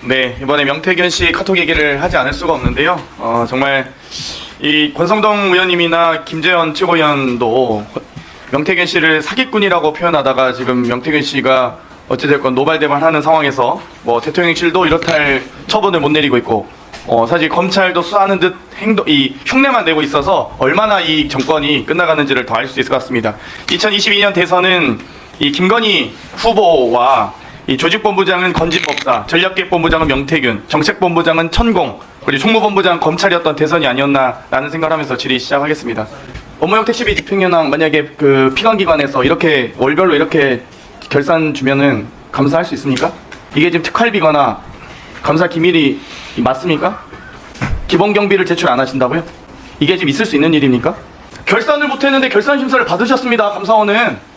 네, 이번에 명태균 씨 카톡 얘기를 하지 않을 수가 없는데요. 정말 이 권성동 의원님이나 김재현 최고위원도 명태균 씨를 사기꾼이라고 표현하다가 지금 명태균 씨가 어찌됐건 노발대발하는 상황에서 뭐 대통령실도 이렇다 할 처분을 못 내리고 있고 사실 검찰도 수사하는 듯 이 흉내만 내고 있어서 얼마나 이 정권이 끝나가는지를 더 알 수 있을 것 같습니다. 2022년 대선은 이 김건희 후보와 이 조직본부장은 건진법사, 전략기획본부장은 명태균, 정책본부장은 천공, 그리고 총무본부장은 검찰이었던 대선이 아니었나라는 생각을 하면서 질의 시작하겠습니다. 업무용 택시비 집행연항 만약에 그 피감기관에서 이렇게 월별로 이렇게 결산 주면은 감사할 수 있습니까? 이게 지금 특활비거나 감사 기밀이 맞습니까? 기본 경비를 제출 안 하신다고요? 이게 지금 있을 수 있는 일입니까? 결산을 못했는데 결산 심사를 받으셨습니다. 감사원은.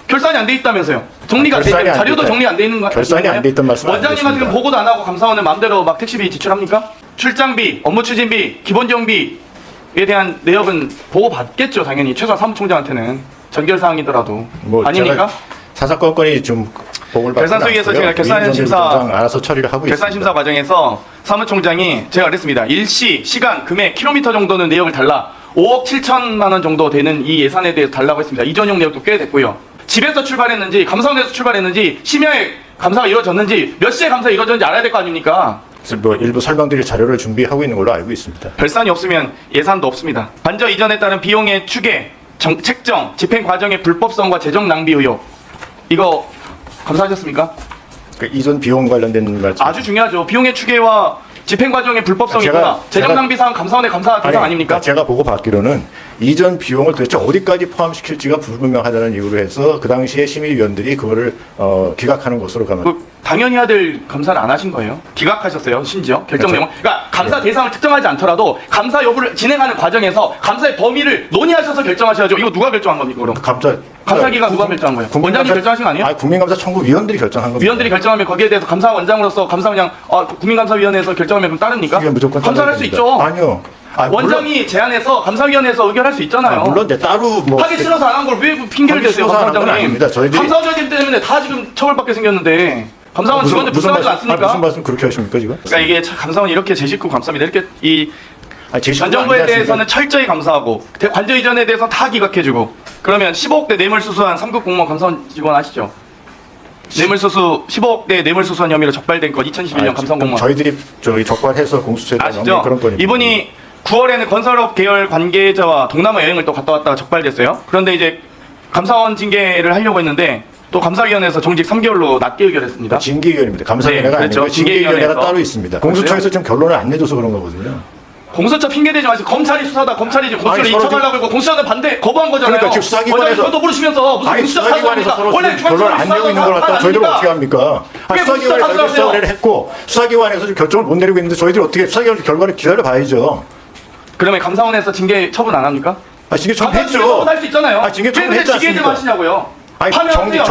결산이 안 돼 있다면서요. 정리가 돼 있다면 자료도 정리 안 돼 있는 거 결산이 안 돼 있던 말씀 원장님은 지금 보고도 안 하고 감사원은 마음대로 막 택시비 지출합니까? 출장비, 업무 추진비, 기본 경비에 대한 내역은 보고 받겠죠. 당연히 최소한 사무총장한테는 전결 사항이더라도 뭐 아닙니까? 사사건건이 좀 보고를 받지 결산서에서 제가 결산 심사 알아서 처리를 하고 결산 심사 과정에서 사무총장이 제가 그랬습니다. 일시, 시간, 금액, 킬로미터 정도는 내역을 달라. 5억 7천만 원 정도 되는 이 예산에 대해서 달라고 했습니다. 이전용 내역도 꽤 됐고요. 집에서 출발했는지 감사원에서 출발했는지 심야에 감사가 이루어졌는지 몇 시에 감사가 이루어졌는지 알아야 될 거 아닙니까? 뭐 일부 설명드릴 자료를 준비하고 있는 걸로 알고 있습니다. 결산이 없으면 예산도 없습니다. 관저 이전에 따른 비용의 추계, 책정, 집행 과정의 불법성과 재정 낭비 의혹 이거 감사하셨습니까? 그러니까 이전 비용 관련된 말씀. 아주 중요하죠. 비용의 추계와 집행 과정의 불법성이 있구나. 재정 낭비 사항 감사원의 감사 대상 아닙니까? 제가 보고 받기로는 이전 비용을 도대체 어디까지 포함시킬지가 불분명하다는 이유로 해서 그 당시에 심의위원들이 그거를 기각하는 것으로 가면 당연히 해야 될 감사를 안 하신 거예요. 기각하셨어요. 심지어 결정 내용. 그러니까 감사 대상을 특정하지 않더라도 감사 여부를 진행하는 과정에서 감사의 범위를 논의하셔서 결정하셔야죠. 이거 누가 결정한 겁니까 그럼? 감사기관 누가 결정한 거예요? 원장님 결정하신 거 아니에요? 아니, 국민감사 청구위원들이 결정한 겁니다. 위원들이 결정하면 거기에 대해서 감사원장으로서 감사원장 국민감사위원회에서 결정하면 그럼 따릅니까? 무조건 감사를 할 수 있죠. 아니요. 원장이 제안해서 감사위원회에서 의결할 수 있잖아요. 물론 따로 뭐 하기 싫어서 안 한 걸 왜 핑계를 대세요, 감사원장님? 아닙니다. 감사원장님 때문에 다 지금 처벌받게 생겼는데 감사원 직원들 불쌍하지 않습니까? 무슨 말씀 그렇게 하십니까 지금? 그러니까 이게 감사원이 이렇게 제 식구 감사합니다. 이렇게 전 정부에 아니지 대해서는 철저히 감사하고 관저 이전에 대해서 다 기각해주고 그러면 15억대 뇌물수수한 3급 공무원 감사원 직원 아시죠? 뇌물수수 15억대 뇌물수수한 혐의로 적발된 건 2011년 감사원 공무원. 저희들이 적발해서 공수처에 아시죠? 그런 거니까. 이분이 9월에는 건설업 계열 관계자와 동남아 여행을 또 갔다 왔다가 적발됐어요. 그런데 이제 감사원 징계를 하려고 했는데 또 감사위원회에서 정직 3개월로 낮게 의결했습니다. 징계위원입니다. 감사위원회가 네, 그렇죠. 아니고 징계위원회가 따로 있습니다. 공수처에서 지금 결론을 안 내줘서 그런 거거든요. 공수처 핑계대지 마시고 검찰이 수사다. 검찰이 지금 공수처를 인척하려고 했고 공수처는 반대 거부한 거잖아요. 그러니까 지금 수사기관에서 그것도 모르시면서 무슨 공수처 수사기관에서 서로 원래 결론 안 내고 있는 걸 갖다 저희들 어떻게 합니까? 수사기관에서 수사를 했고 수사기관에서 지금 결정을 못 내리고 있는데 저희들이 어떻게 수사기관 결과를 기다려 봐야죠. 그러면 감사원에서 징계 처분 안 합니까? 징계 처분했죠. 할수 있잖아요. 징계 처분했지 징계 좀 않습니까? 하시냐고요. 아니, 파면하세요.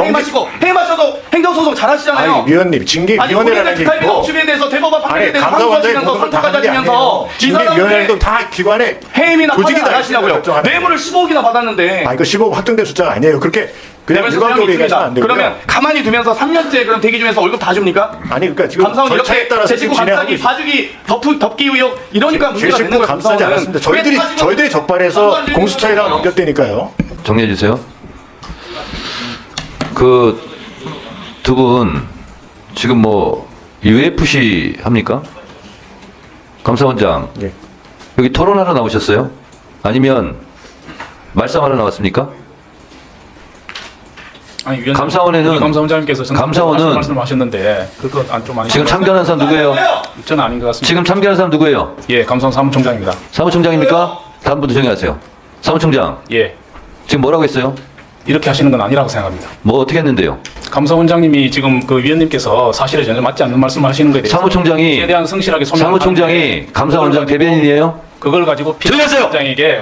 해임 마셔도 행정소송 잘하시잖아요. 아니 위원님 징계위원회라는 게 있고 법칙에 대해서 대법원 판결에 대해서 감사원장이 항소하시면서 그걸 다 선수까지 하는 게 하시면서 아니에요. 징계위원회도 다 기관에 해임이나 조직이 파면 안 하시냐고요. 뇌물을 15억이나 받았는데. 이거 15억 확정된 숫자가 아니에요. 그렇게 그냥 일방적으로 얘기하시면 안 되고요. 그러면 가만히 두면서 3년째 그럼 대기 중에서 월급 다 줍니까? 아니 그러니까 지금 감사원 이렇게 따라서 제식구 감싸기, 봐주기, 덮기 의혹 이러니까 문제가 되는 거예요. 감싸지 않았습니다. 저희들이 적발해서 공수처에다가 넘겼다니까요. 정리해 주세요. 그 두 분 지금 뭐 UFC 합니까? 감사원장 예. 여기 토론하러 나오셨어요? 아니면 말씀하러 나왔습니까? 아니, 감사원에는 감사원장님께서 감사원은 말씀하셨는데 그거 좀 아니. 지금 참견한 사람 누구예요? 저는 아닌 것 같습니다. 지금 참견한 사람 누구예요? 예, 감사원 사무총장입니다. 사무총장입니까? 다음 분도 정리하세요. 사무총장 예, 지금 뭐라고 했어요? 이렇게 하시는 건 아니라고 생각합니다. 뭐 어떻게 했는데요? 감사원장님이 지금 그 위원님께서 사실에 전혀 맞지 않는 말씀하시는 거에 대해서 사무총장이 최대한 성실하게 사무총장이 감사원장 대변인이에요? 그걸 가지고 조용히 하세요! 피의자장에게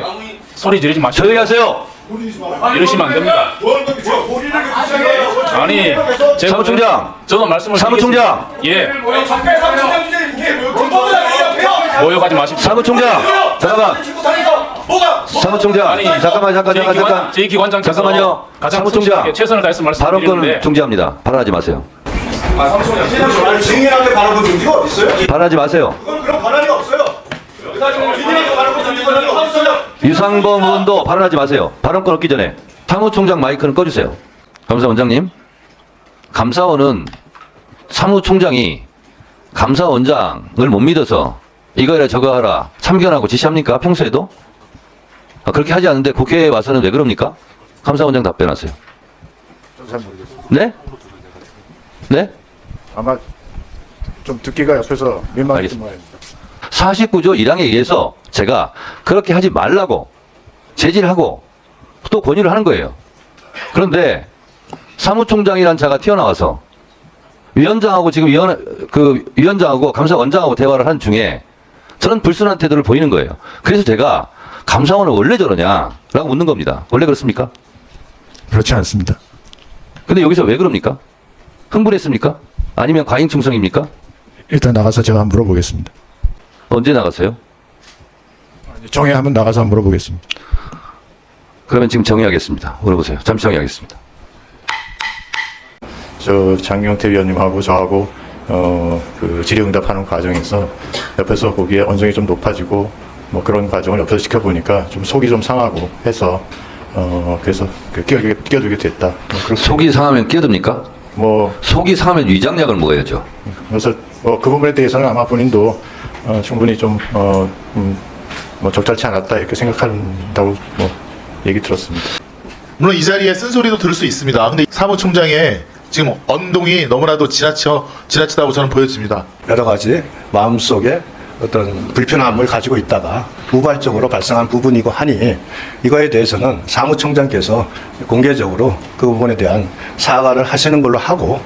소리 지르지 마시고 조용히 하세요. 이러시면 안 됩니다. 아니, 제가 사무총장! 저도 말씀을 사무총장! 드리겠습니다. 예, 모욕하지 마십시오. 사무총장! 잠깐만! 사무총장! 아니, 잠깐! 제 기관장께서 잠깐만요. 가장 사무총장! 성실하게 최선을 다해서 발언권을 말씀드리는데 중지합니다. 발언하지 마세요. 아니, 증인한테 바라본 증지가 어딨어요? 발언하지 마세요. 그건 그런 권한이 없어요. 증인한테 바라본 증지가 없어요. 유상범 의원도 발언하지 마세요. 발언권 얻기 전에 사무총장 마이크는 꺼주세요. 감사원장님, 감사원은 사무총장이 감사원장을 못 믿어서 이거 해라 저거 하라 참견하고 지시합니까? 평소에도? 그렇게 하지 않는데 국회에 와서는 왜 그럽니까? 감사원장 답변하세요. 잘 모르겠어요. 네? 네? 아마 좀 듣기가 옆에서 민망했던 알겠습니다. 모양입니다. 49조 1항에 의해서 제가 그렇게 하지 말라고 제지하고 또 권유를 하는 거예요. 그런데 사무총장이란 자가 튀어나와서 위원장하고 지금 위원장하고 감사원장하고 대화를 한 중에 저는 불순한 태도를 보이는 거예요. 그래서 제가 감사원은 원래 저러냐라고 묻는 겁니다. 원래 그렇습니까? 그렇지 않습니다. 근데 여기서 왜 그럽니까? 흥분했습니까? 아니면 과잉충성입니까? 일단 나가서 제가 한번 물어보겠습니다. 언제 나갔어요? 정회하면 나가서 한번 물어보겠습니다. 그러면 지금 정의하겠습니다. 물어보세요. 잠시 정의하겠습니다. 저 장경태 위원님하고 저하고 그 질의응답하는 과정에서 옆에서 거기에 언성이 좀 높아지고 뭐 그런 과정을 옆에서 지켜보니까 좀 속이 좀 상하고 해서 그래서 끼어들게 됐다. 뭐 그렇게 속이 상하면 끼어듭니까? 뭐 속이 상하면 위장약을 먹어야죠. 그래서 그 부분에 대해서는 아마 본인도 충분히 좀 뭐 적절치 않았다 이렇게 생각한다고 뭐 얘기 들었습니다. 물론 이 자리에 쓴소리도 들을 수 있습니다. 근데 사무총장의 지금 언동이 너무나도 지나치다고 저는 보여집니다. 여러 가지 마음속에 어떤 불편함을 가지고 있다가 우발적으로 발생한 부분이고 하니 이거에 대해서는 사무총장께서 공개적으로 그 부분에 대한 사과를 하시는 걸로 하고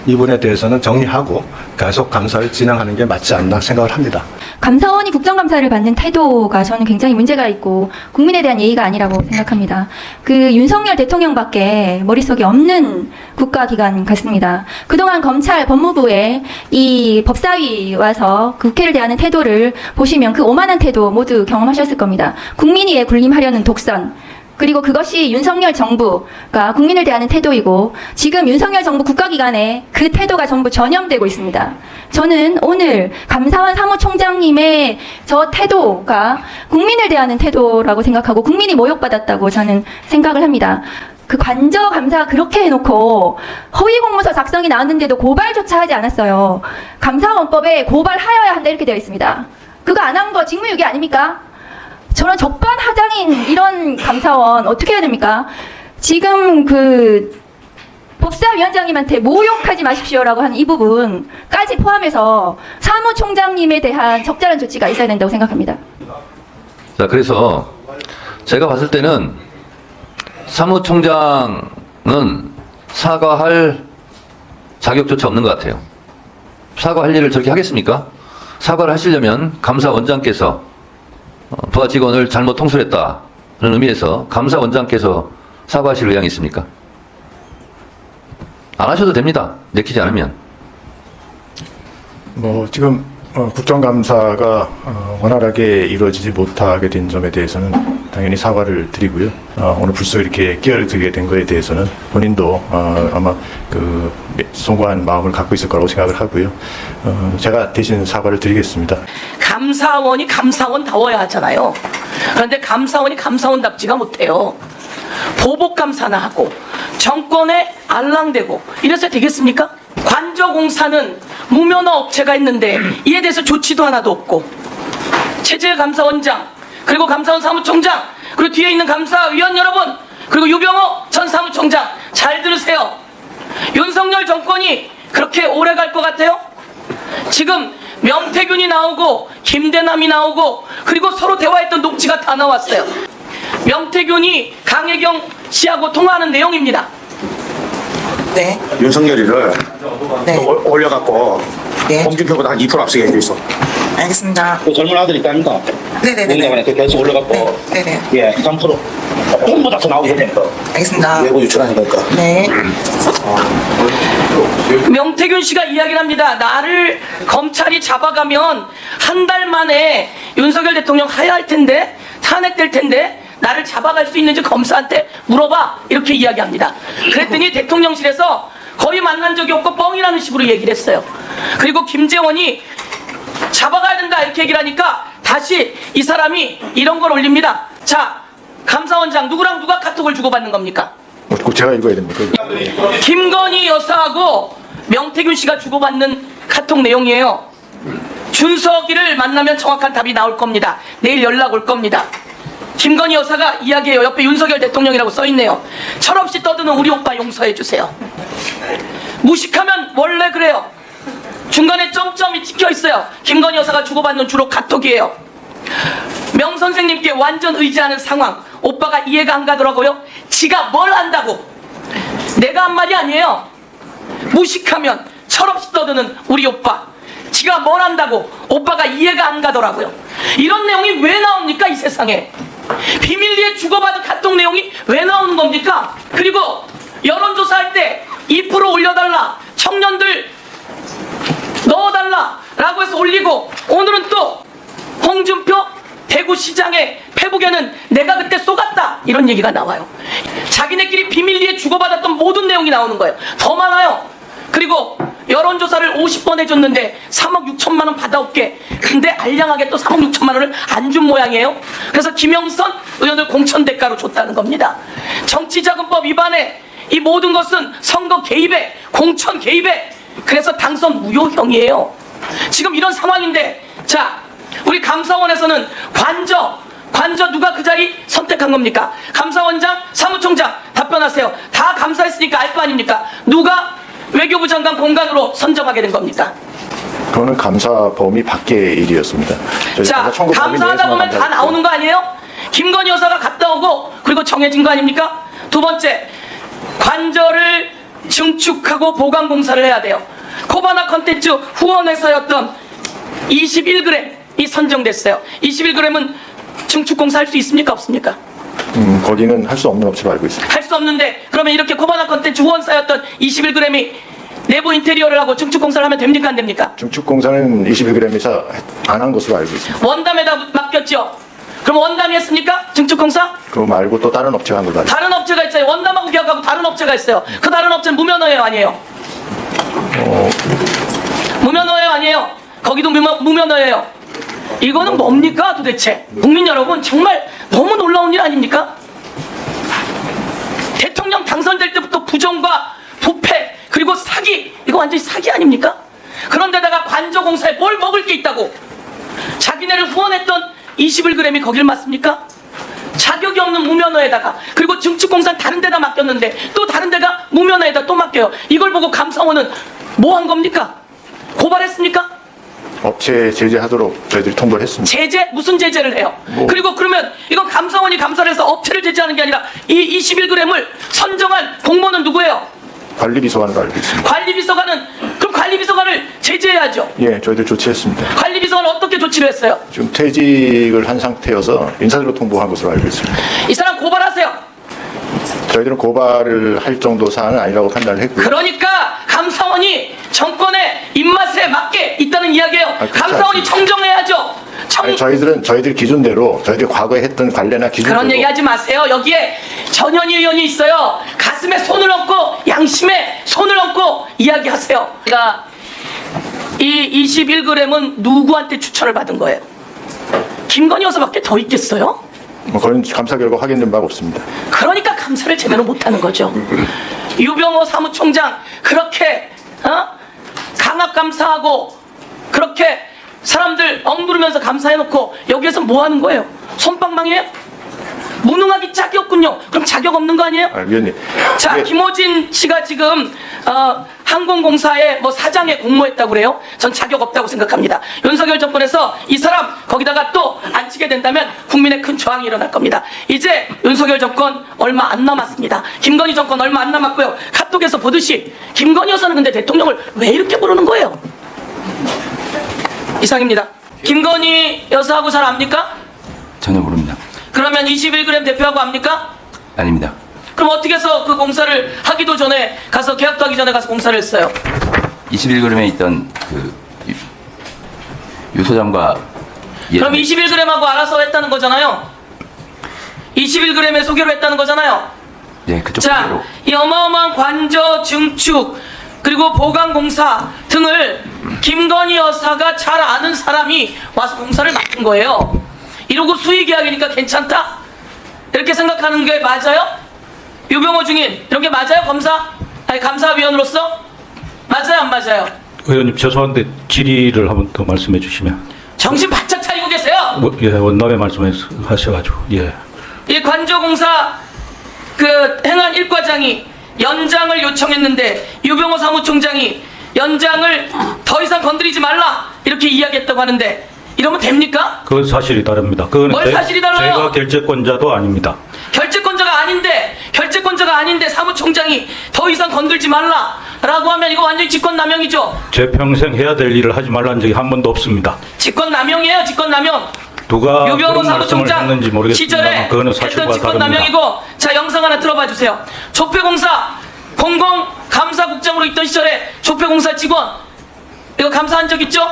이 부분에 대해서는 정리하고 계속 감사를 진행하는 게 맞지 않나 생각을 합니다. 감사원이 국정감사를 받는 태도가 저는 굉장히 문제가 있고 국민에 대한 예의가 아니라고 생각합니다. 그 윤석열 대통령밖에 머릿속에 없는 국가기관 같습니다. 그동안 검찰 법무부에 이 법사위 와서 국회를 대하는 태도를 보시면 그 오만한 태도 모두 경험하셨을 겁니다. 국민이 군림하려는 독선, 그리고 그것이 윤석열 정부가 국민을 대하는 태도이고 지금 윤석열 정부 국가기관에 그 태도가 전부 전염되고 있습니다. 저는 오늘 감사원 사무총장님의 저 태도가 국민을 대하는 태도라고 생각하고 국민이 모욕받았다고 저는 생각을 합니다. 그 관저 감사가 그렇게 해놓고 허위 공문서 작성이 나왔는데도 고발조차 하지 않았어요. 감사원법에 고발하여야 한다 이렇게 되어 있습니다. 그거 안 한 거 직무유기 아닙니까? 저는 적반하장인 이런 감사원 어떻게 해야 됩니까? 지금 그 법사위원장님한테 모욕하지 마십시오라고 하는 이 부분까지 포함해서 사무총장님에 대한 적절한 조치가 있어야 된다고 생각합니다. 자, 그래서 제가 봤을 때는 사무총장은 사과할 자격조차 없는 것 같아요. 사과할 일을 저렇게 하겠습니까? 사과를 하시려면 감사원장께서 부하 직원을 잘못 통솔했다는 의미에서 감사원장께서 사과하실 의향이 있습니까? 안 하셔도 됩니다. 내키지 않으면. 뭐 지금 국정감사가 원활하게 이루어지지 못하게 된 점에 대해서는 당연히 사과를 드리고요. 오늘 불쑥 이렇게 끼어들게 된 거에 대해서는 본인도 아마 그 송구한 마음을 갖고 있을 거라고 생각을 하고요. 제가 대신 사과를 드리겠습니다. 감사원이 감사원다워야 하잖아요. 그런데 감사원이 감사원답지가 못해요. 보복감사나 하고 정권에 알랑대고 이래서 되겠습니까? 관저공사는 무면허 업체가 있는데 이에 대해서 조치도 하나도 없고 체제감사원장 그리고 감사원 사무총장 그리고 뒤에 있는 감사위원 여러분 그리고 유병호 전 사무총장 잘 들으세요. 윤석열 정권이 그렇게 오래 갈 것 같아요? 지금 명태균이 나오고 김대남이 나오고 그리고 서로 대화했던 녹취가 다 나왔어요. 명태균이 강혜경 씨하고 통화하는 내용입니다. 네. 윤석열이를 네. 올려갖고 네. 홍준표보다 한 2% 앞서게 해줘 있어. 알겠습니다. 그 젊은 아들 있다니까. 네네네. 그 계속 올려갖고 네네. 예, 3% 전부 다 나오게 되니까. 알겠습니다. 외부 유출하니까. 네. 명태균 씨가 이야기를 합니다. 나를 검찰이 잡아가면 한 달 만에 윤석열 대통령 하야할 텐데 탄핵될 텐데 나를 잡아갈 수 있는지 검사한테 물어봐 이렇게 이야기합니다. 그랬더니 대통령실에서 거의 만난 적이 없고 뻥이라는 식으로 얘기를 했어요. 그리고 김재원이 잡아가야 된다 이렇게 얘기를 하니까 다시 이 사람이 이런 걸 올립니다. 자, 감사원장 누구랑 누가 카톡을 주고받는 겁니까? 꼭 제가 읽어야 됩니까? 김건희 여사하고 명태균 씨가 주고받는 카톡 내용이에요. 준석이를 만나면 정확한 답이 나올 겁니다. 내일 연락 올 겁니다. 김건희 여사가 이야기해요. 옆에 윤석열 대통령이라고 써있네요. 철없이 떠드는 우리 오빠 용서해 주세요. 무식하면 원래 그래요. 중간에 점점이 찍혀 있어요. 김건희 여사가 주고받는 주로 카톡이에요. 명 선생님께 완전 의지하는 상황. 오빠가 이해가 안 가더라고요. 지가 뭘 안다고. 내가 한 말이 아니에요. 무식하면 철없이 떠드는 우리 오빠. 지가 뭘 안다고. 오빠가 이해가 안 가더라고요. 이런 내용이 왜 나옵니까, 이 세상에? 비밀리에 주고받은 카톡 내용이 왜 나오는 겁니까? 그리고 여론조사할 때 2% 올려달라, 청년들 넣어달라 라고 해서 올리고, 오늘은 또 홍준표 대구시장의 페북에는 내가 그때 쏘갔다 이런 얘기가 나와요. 자기네끼리 비밀리에 주고받았던 모든 내용이 나오는 거예요. 더 많아요. 그리고 여론조사를 50번 해줬는데 3억 6천만 원 받아올게. 근데 알량하게 또 3억 6천만 원을 안 준 모양이에요. 그래서 김영선 의원을 공천대가로 줬다는 겁니다. 정치자금법 위반에 이 모든 것은 선거 개입에, 공천 개입에, 그래서 당선 무효형이에요. 지금 이런 상황인데, 자, 우리 감사원에서는 관저 누가 그 자리 선택한 겁니까? 감사원장, 사무총장 답변하세요. 다 감사했으니까 알 거 아닙니까? 누가 외교부 장관 공간으로 선정하게 된 겁니까? 그거는 감사 범위 밖의 일이었습니다. 자, 감사하다 보면 다 나오는 거 아니에요? 김건희 여사가 갔다 오고 그리고 정해진 거 아닙니까? 두 번째, 관저를 증축하고 보강 공사를 해야 돼요. 코바나 컨텐츠 후원회사였던 21g이 선정됐어요. 21g은 증축 공사 할 수 있습니까? 없습니까? 거기는 할 수 없는 업체로 알고 있습니다. 할 수 없는데, 그러면 이렇게 코바나 컨텐츠 후원사였던 21g이 내부 인테리어를 하고 증축 공사를 하면 됩니까? 안 됩니까? 증축 공사는 21g에서 안 한 것으로 알고 있습니다. 원담에다 맡겼죠? 그럼 원담이 했습니까? 증축 공사? 그거 말고 또 다른 업체가 한 걸로 알고 다른 업체가 있어요. 원담하고 계약하고 다른 업체가 있어요. 그 다른 업체는 무면허예요, 아니에요? 무면허예요, 아니에요? 거기도 무면허예요. 이거는 뭡니까 도대체? 국민 여러분, 정말 너무 놀라운 일 아닙니까? 대통령 당선될 때부터 부정과 부패 그리고 사기, 이거 완전히 사기 아닙니까? 그런데다가 관저공사에 뭘 먹을 게 있다고 자기네를 후원했던 21g이 거길 맞습니까? 자격이 없는 무면허에다가, 그리고 증축공사는 다른 데다 맡겼는데 또 다른 데가 무면허에다 또 맡겨요. 이걸 보고 감사원은 뭐 한 겁니까? 고발했습니까? 업체 제재하도록 저희들이 통보를 했습니다. 제재? 무슨 제재를 해요? 그리고 그러면 이건 감사원이 감사를 해서 업체를 제재하는 게 아니라 이 21g을 선정한 공무원은 누구예요? 관리비서관으로 알고 있습니다. 관리비서관은, 그럼 관리비서관을 제재해야죠. 예, 저희들 조치했습니다. 관리비서관은 어떻게 조치를 했어요? 지금 퇴직을 한 상태여서 인사대로 통보한 것으로 알고 있습니다. 이 사람 고발하세요. 저희들은 고발을 할 정도 사안은 아니라고 판단을 했고요. 그러니까 감사원이 정권의 입맛에 맞게 있다는 이야기예요. 그렇지 감사원이 않습니다. 청정해야죠. 아니, 저희들 기준대로 저희들이 과거에 했던 관례나 기준대로 그런 얘기 하지 마세요. 여기에 전현희 의원이 있어요. 가슴에 손을 얹고 양심에 손을 얹고 이야기하세요. 그러니까 이 21g은 누구한테 추천을 받은 거예요? 김건희 여사밖에 더 있겠어요? 뭐 그런 감사 결과 확인된 바가 없습니다. 그러니까 감사를 제대로 못하는 거죠. 유병호 사무총장 그렇게 강압 감사하고 그렇게 사람들 억누르면서 감사해놓고 여기에서 뭐 하는 거예요? 솜방망이에요? 무능하기 짝이 없군요. 그럼 자격 없는 거 아니에요? 위원님. 자, 예. 김호진 씨가 지금 항공공사의 뭐 사장에 공모했다고 그래요? 전 자격 없다고 생각합니다. 윤석열 정권에서 이 사람 거기다가 또 앉히게 된다면 국민의 큰 저항이 일어날 겁니다. 이제 윤석열 정권 얼마 안 남았습니다. 김건희 정권 얼마 안 남았고요. 카톡에서 보듯이 김건희 여사는 근데 대통령을 왜 이렇게 부르는 거예요? 이상입니다. 김건희 여사하고 잘 압니까? 전혀 모릅니다. 그러면 21g 대표하고 압니까? 아닙니다. 그럼 어떻게 해서 그 공사를 하기도 전에 가서, 계약도 하기 전에 가서 공사를 했어요? 21g에 있던 그 유소장과 그럼 21g하고 알아서 했다는 거잖아요. 21g에 소개로 했다는 거잖아요. 네, 그쪽 자, 그대로. 이 어마어마한 관저 증축 그리고 보강공사 등을 김건희 여사가 잘 아는 사람이 와서 공사를 맡은 거예요. 이러고 수의계약이니까 괜찮다? 이렇게 생각하는 게 맞아요? 유병호 중인 이런 게 맞아요? 감사위원으로서? 맞아요 안 맞아요? 의원님 죄송한데 질의를 한번 더 말씀해 주시면. 정신 바짝 차리고 계세요. 예, 원남에 말씀하셔가지고 예. 이 관저공사 그 행안 1과장이 연장을 요청했는데 유병호 사무총장이 연장을 더 이상 건드리지 말라 이렇게 이야기했다고 하는데 이러면 됩니까? 그건 사실이 다릅니다. 그거는 뭘 사실이 달라요? 제가 결재권자도 아닙니다. 결재권자가 아닌데 사무총장이 더 이상 건들지 말라라고 하면 이거 완전히 직권남용이죠. 제 평생 해야 될 일을 하지 말라는 적이 한 번도 없습니다. 직권남용이에요. 직권남용. 누가 유병호 그런 말씀을 사무총장 했는지 모르겠습니다만 시절에 그거는 했던 사실과 다릅니다. 직권남용이고 자 영상 하나 들어봐 주세요. 조폐공사 공공감사국장으로 있던 시절에 조폐공사 직원 이거 감사한 적 있죠?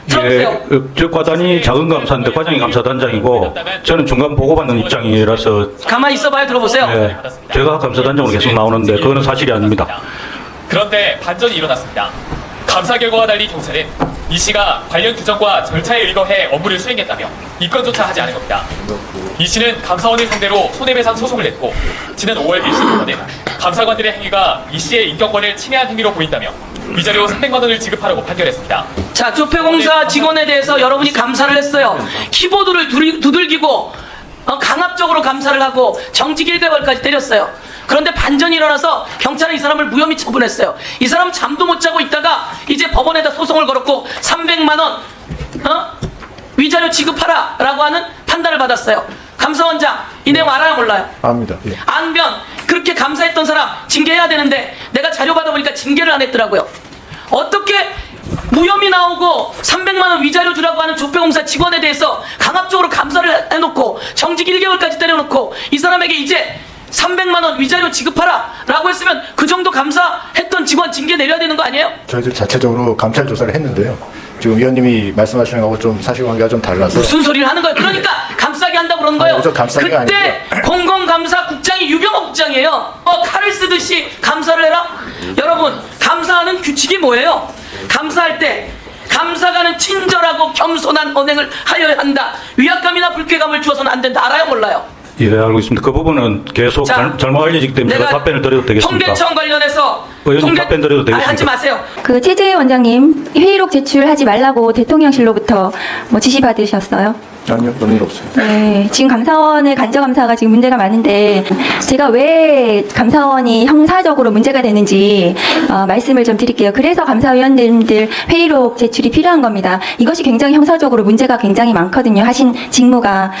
들어보세요. 예, 저 과단이 작은 감사인데 과장이 감사단장이고 저는 중간 보고받는 입장이라서 가만히 있어봐요. 들어보세요. 예, 제가 감사단장으로 계속 나오는데 그거는 사실이 아닙니다. 그런데 반전이 일어났습니다. 감사 결과와 달리 경찰은 이 씨가 관련 규정과 절차에 의거해 업무를 수행했다며 입건조차 하지 않은 겁니다. 이 씨는 감사원을 상대로 손해배상 소송을 냈고 지난 5월 1심 법원은 감사관들의 행위가 이 씨의 인격권을 침해한 행위로 보인다며 위자료 300만 원을 지급하라고 판결했습니다. 자, 조폐공사 직원에 대해서 여러분이 감사를 했어요. 키보드를 두들기고 강압적으로 감사를 하고 정직 1개월까지 때렸어요. 그런데 반전이 일어나서 경찰은 이 사람을 무혐의 처분했어요. 이 사람 잠도 못 자고 있다가 이제 법원에다 소송을 걸었고 300만 원 위자료 지급하라 라고 하는 판단을 받았어요. 감사원장 이 내용 알아요 몰라요? 압니다. 예. 안변 그렇게 감사했던 사람 징계해야 되는데 내가 자료 받아보니까 징계를 안 했더라고요. 어떻게 무혐의 나오고 300만 원 위자료 주라고 하는 조폐공사 직원에 대해서 강압적으로 감사를 해놓고 정직 1개월까지 때려놓고 이 사람에게 이제 300만 원 위자료 지급하라 라고 했으면 그 정도 감사했던 직원 징계 내려야 되는 거 아니에요? 저희들 자체적으로 감찰 조사를 했는데요. 지금 위원님이 말씀하시는 거하고 좀 사실관계가 좀 달라서 무슨 소리를 하는 거예요? 그러니까 감싸게 한다고 그러는 거예요. 아니, 감싸기가 그때 공공감사국장이 유병호 국장이에요. 칼을 쓰듯이 감사를 해라? 여러분 감사하는 규칙이 뭐예요? 감사할 때 감사관은 친절하고 겸손한 언행을 하여야 한다. 위압감이나 불쾌감을 주어서는 안 된다. 알아요 몰라요? 예, 알고 있습니다. 그 부분은 계속 잘못 알려지기 때문에 제가 답변을 드려도 되겠습니까? 통계청 관련해서 의원님 답변 드려도 되겠습니까? 하지 마세요. 그 최재 원장님 회의록 제출하지 말라고 대통령실로부터 뭐 지시 받으셨어요? 아니요, 그런 일 없습니다. 네, 지금 감사원의 간접감사가 지금 문제가 많은데 제가 왜 감사원이 형사적으로 문제가 되는지 말씀을 좀 드릴게요. 그래서 감사위원님들 회의록 제출이 필요한 겁니다. 이것이 굉장히 형사적으로 문제가 굉장히 많거든요. 하신 직무가.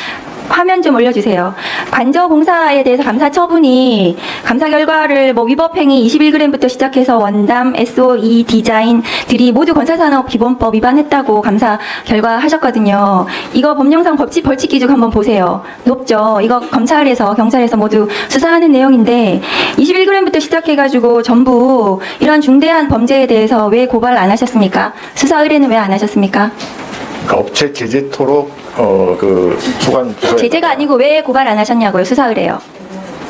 화면 좀 올려주세요. 관저공사에 대해서 감사 처분이 감사 결과를 뭐 위법행위 21g부터 시작해서 원담, SOE, 디자인들이 모두 건설산업기본법 위반했다고 감사 결과 하셨거든요. 이거 법령상 벌칙 기준 한번 보세요. 높죠. 이거 검찰에서 경찰에서 모두 수사하는 내용인데 21g부터 시작해가지고 전부 이런 중대한 범죄에 대해서 왜 고발 안 하셨습니까? 수사 의뢰는 왜 안 하셨습니까? 그러니까 업체 제재토록 그 소관 제재가 아니고 왜 고발 안 하셨냐고요. 수사 의뢰요.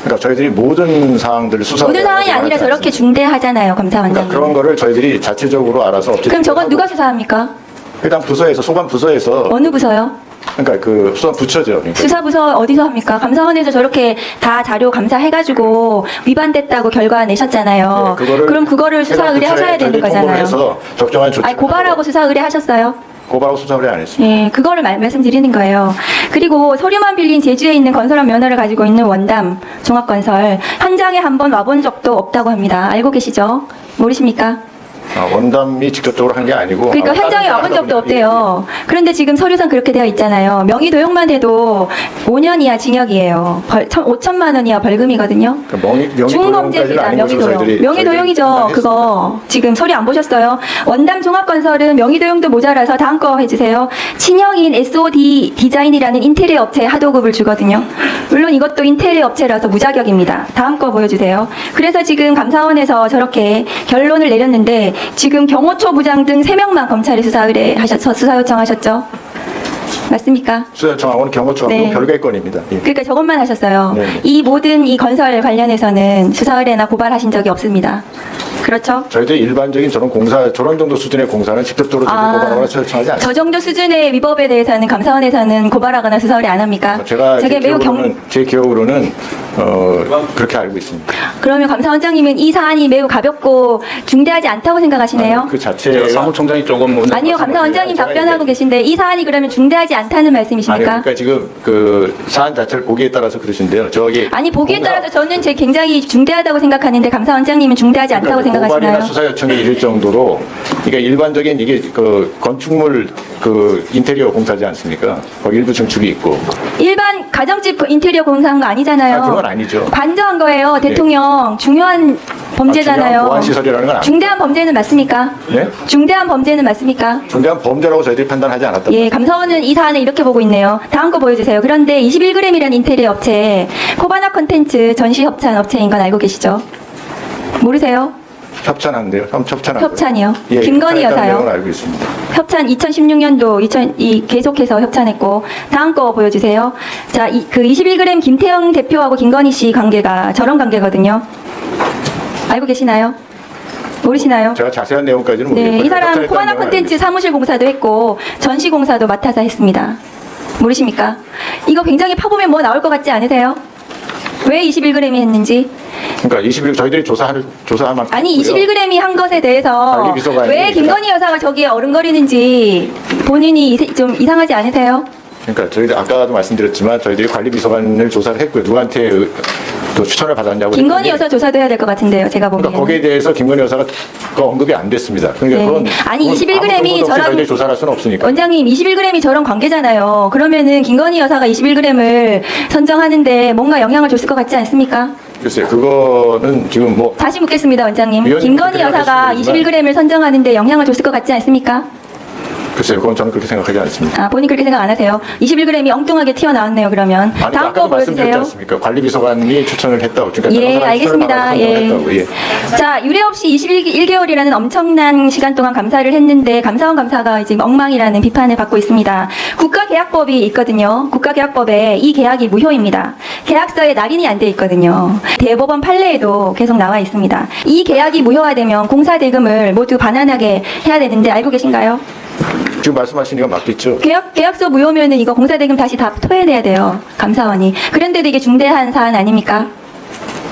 그러니까 저희들이 모든 사항들을 수사 모든 상황이 아니라 저렇게 중대하잖아요, 검사원장님. 그러니까 그런 거를 저희들이 자체적으로 알아서 업체 그럼 저건 누가 수사합니까? 일단 부서에서 소관 부서에서 어느 부서요? 그러니까 그 소관 부처죠. 그러니까. 수사부서 어디서 합니까? 감사원에서 저렇게 다 자료 감사해가지고 위반됐다고 결과 내셨잖아요. 네, 그럼 그거를 수사 의뢰하셔야 되는 거잖아요. 해서 적정한 조치. 아니 고발하고 수사 의뢰하셨어요? 고발하고 수사 의뢰 안 했습니다. 예, 그거를 말씀드리는 거예요. 그리고 서류만 빌린 제주에 있는 건설업 면허를 가지고 있는 원담 종합건설 현장에 한번 와본 적도 없다고 합니다. 알고 계시죠? 모르십니까? 원담이 직접적으로 한 게 아니고 그러니까 현장에 와본 적도 없대요. 그런데 지금 서류상 그렇게 되어 있잖아요. 명의 도용만 해도 5년 이하 징역이에요. 5천만 원 이하 벌금이거든요. 중범죄입니다. 명의 도용. 명의 도용이죠. 그거 지금 서류 안 보셨어요? 원담 종합건설은 명의 도용도 모자라서 다음 거 해주세요. 친형인 SOD 디자인이라는 인테리어 업체에 하도급을 주거든요. 물론 이것도 인테리어 업체라서 무자격입니다. 다음 거 보여주세요. 그래서 지금 감사원에서 저렇게 결론을 내렸는데 지금 경호처 부장 등 3명만 검찰에 수사 요청하셨죠? 맞습니까? 수사 요청하고는 경호처하고 네. 별개의 건입니다. 예. 그러니까 저것만 하셨어요. 네. 이 모든 이 건설 관련해서는 수사 의뢰나 고발하신 적이 없습니다. 그렇죠. 저희들이 일반적인 저런 공사, 저런 정도 수준의 공사는 직접적으로 고발하거나 처리하지 않습니다. 저 정도 수준의 위법에 대해서는 감사원에서는 고발하거나 수사를 안 합니까? 제가 매우 제 기억으로는 그렇게 알고 있습니다. 그러면 감사원장님은 이 사안이 매우 가볍고 중대하지 않다고 생각하시네요? 그 자체 사무총장이 조금 아니요, 감사원장님 답변하고 계신데 이 사안이 그러면 중대하지 않다는 말씀이십니까? 그러니까 지금 그 사안 자체를 보기에 따라서 그러신데요. 저기 아니 보기에 따라서 저는 제 굉장히 중대하다고 생각하는데 감사원장님은 중대하지 않다고 생각하시나요? 고발이나 수사 요청에 이를 정도로 그러니까 일반적인 이게 그 건축물 그 인테리어 공사지 않습니까? 거기 일부 증축이 있고. 일반 가정집 인테리어 공사한 거 아니잖아요. 그건 아니죠. 관저한 거예요. 대통령 중요한 범죄잖아요. 중요한 보안 시설이라는 건 아닙니다. 중대한 범죄는 맞습니까? 네? 중대한 범죄는 맞습니까? 중대한 범죄라고 저희들이 판단하지 않았다. 예, 감사원은 이 사안을 이렇게 보고 있네요. 다음 거 보여주세요. 그런데 21g이라는 인테리어 업체, 코바나 컨텐츠 전시 협찬 업체인 건 알고 계시죠? 모르세요? 협찬한데요. 협찬이요. 예, 김건희 협찬했다는 여사요. 내용을 알고 있습니다. 협찬 2016년도 계속해서 협찬했고 다음 거 보여주세요. 자, 그 21g 김태형 대표하고 김건희 씨 관계가 저런 관계거든요. 알고 계시나요? 모르시나요? 제가 자세한 내용까지는 네, 모르겠고요. 이 사람 협찬했다는 코바나 내용을 콘텐츠 사무실 공사도 했고 전시 공사도 맡아서 했습니다. 모르십니까? 이거 굉장히 파보면 뭐 나올 것 같지 않으세요? 왜 21g이 했는지? 그러니까 21g 저희들이 조사할 만큼 아니 했고요. 21g이 한 것에 대해서 관리비서관이 왜 김건희 여사가 저기에 어른거리는지 본인이 좀 이상하지 않으세요? 그러니까 저희들 아까도 말씀드렸지만 저희들이 관리비서관을 조사를 했고요. 누구한테 또 추천을 받았냐고. 김건희 했더니 여사 조사도 해야 될 것 같은데요. 제가 보기에는. 그러니까 거기에 대해서 김건희 여사가 그 언급이 안 됐습니다. 그러니까 네. 그건 아니, 21g 이 저런- 저희들이 조사를 할 수는 없으니까. 원장님 21g이 저런 관계잖아요. 그러면은 김건희 여사가 21g을 선정하는데 뭔가 영향을 줬을 것 같지 않습니까? 글쎄요. 그거는 지금 뭐 다시 묻겠습니다, 원장님. 위원님 김건희 그렇게 여사가 생각하시는 21g을 선정하는데 영향을 줬을 것 같지 않습니까? 글쎄요. 그건 저는 그렇게 생각하지 않습니다. 아, 본인 그렇게 생각 안 하세요? 21g이 엉뚱하게 튀어나왔네요, 그러면. 아니, 다음 거 아까도 말씀드렸지 보여주세요. 않습니까? 관리비서관이 추천을 했다고. 그러니까 예, 다른 사람이 알겠습니다. 추천을 예. 했다고. 예. 자, 유례 없이 21개월이라는 엄청난 시간 동안 감사를 했는데 감사원 감사가 지금 엉망이라는 비판을 받고 있습니다. 국가계약법이 있거든요. 국가계약법에 이 계약이 무효입니다. 계약서에 날인이 안 돼 있거든요. 대법원 판례에도 계속 나와 있습니다. 이 계약이 무효화되면 공사대금을 모두 반환하게 해야 되는데 알고 계신가요? 지금 말씀하신 이거 맞겠죠? 계약서 무효면은 이거 공사대금 다시 다 토해내야 돼요. 감사원이. 그런데도 이게 중대한 사안 아닙니까?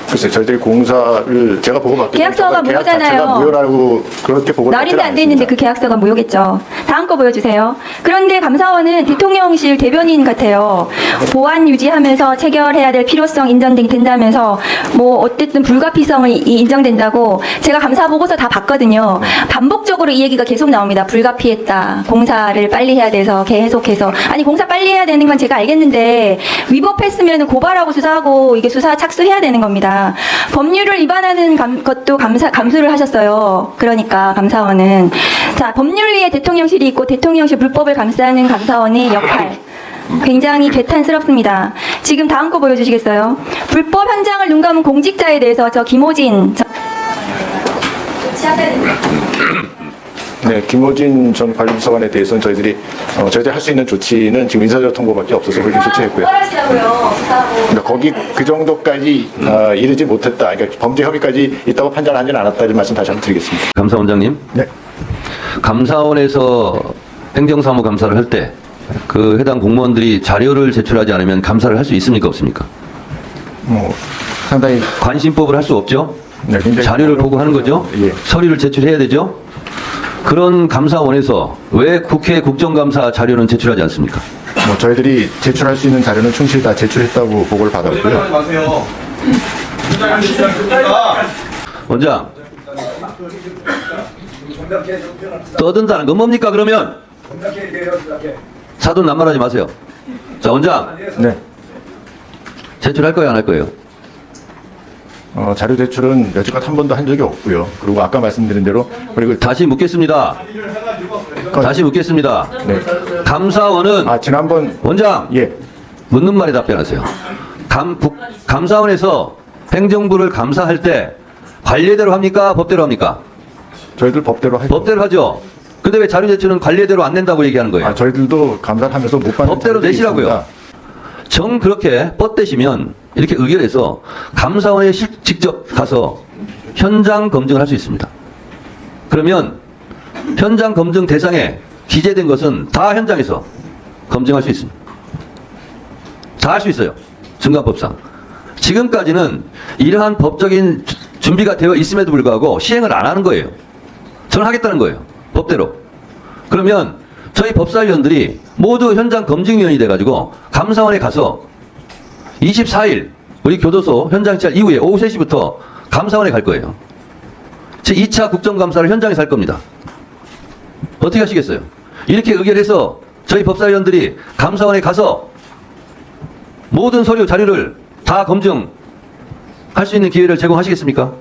글쎄, 저희들이 공사를 제가 보고받기 계약서가 계약 무효잖아요. 자체가 무효라고 그렇게 보고 날인도 안 돼 있는데 그 계약서가 무효겠죠. 다음 거 보여주세요. 그런데 감사원은 대통령실 대변인 같아요. 보안 유지하면서 체결해야 될 필요성 인정된다면서 뭐 어쨌든 불가피성이 인정된다고 제가 감사 보고서 다 봤거든요. 반복적으로 이 얘기가 계속 나옵니다. 불가피했다. 공사를 빨리 해야 돼서 계속해서. 아니 공사 빨리 해야 되는 건 제가 알겠는데 위법했으면 고발하고 수사하고 이게 수사 착수해야 되는 겁니다. 법률을 위반하는 것도 감수를 하셨어요. 그러니까 감사원은 자 법률위에 대통령실이 있고 대통령실 불법을 감싸는 감사원의 역할 굉장히 개탄스럽습니다. 지금 다음 거 보여주시겠어요? 불법 현장을 눈 감은 공직자에 대해서 저 김호진 네, 김호진 전 관리비서관에 대해서는 저희들이 할 수 있는 조치는 지금 인사적 통보밖에 없어서 그렇게 조치했고요. 그러니까 거기 그 정도까지 이르지 못했다. 그러니까 범죄 혐의까지 있다고 판단하지는 않았다. 이런 말씀 다시 한번 드리겠습니다. 감사원장님. 네. 감사원에서 행정사무 감사를 할 때 그 해당 공무원들이 자료를 제출하지 않으면 감사를 할 수 있습니까? 없습니까? 상당히 관심법을 할 수 없죠? 네, 굉장히 자료를 보고 하는 거죠? 예. 서류를 제출해야 되죠? 그런 감사원에서 왜 국회 국정감사 자료는 제출하지 않습니까? 저희들이 제출할 수 있는 자료는 충실히 다 제출했다고 보고를 받았고요. 원장, 떠든다는 건 뭡니까 그러면? 사돈 낱말하지 마세요. 자, 원장, 네. 제출할 거예요 안 할 거예요? 자료 제출은 여지껏 한 번도 한 적이 없고요. 그리고 아까 말씀드린 대로 그리고 다시 묻겠습니다. 다시 묻겠습니다. 네. 감사원은 지난번 원장 예. 묻는 말에 답변하세요. 감사원에서 행정부를 감사할 때 관례대로 합니까? 법대로 합니까? 저희들 법대로 하죠. 법대로 하죠. 근데 왜 자료 제출은 관례대로 안 낸다고 얘기하는 거예요? 저희들도 감사를 하면서 못 받는 법대로 자료들이 내시라고요. 있습니다. 정 그렇게 뻗대시면 이렇게 의결해서 감사원에 직접 가서 현장 검증을 할 수 있습니다. 그러면 현장 검증 대상에 기재된 것은 다 현장에서 검증할 수 있습니다. 다 할 수 있어요. 증감법상. 지금까지는 이러한 법적인 준비가 되어 있음에도 불구하고 시행을 안 하는 거예요. 저는 하겠다는 거예요. 법대로. 그러면 저희 법사위원들이 모두 현장 검증위원이 돼가지고 감사원에 가서 24일 우리 교도소 현장 시작 이후에 오후 3시부터 감사원에 갈 거예요. 제2차 국정감사를 현장에서 할 겁니다. 어떻게 하시겠어요? 이렇게 의결해서 저희 법사위원들이 감사원에 가서 모든 서류 자료를 다 검증할 수 있는 기회를 제공하시겠습니까?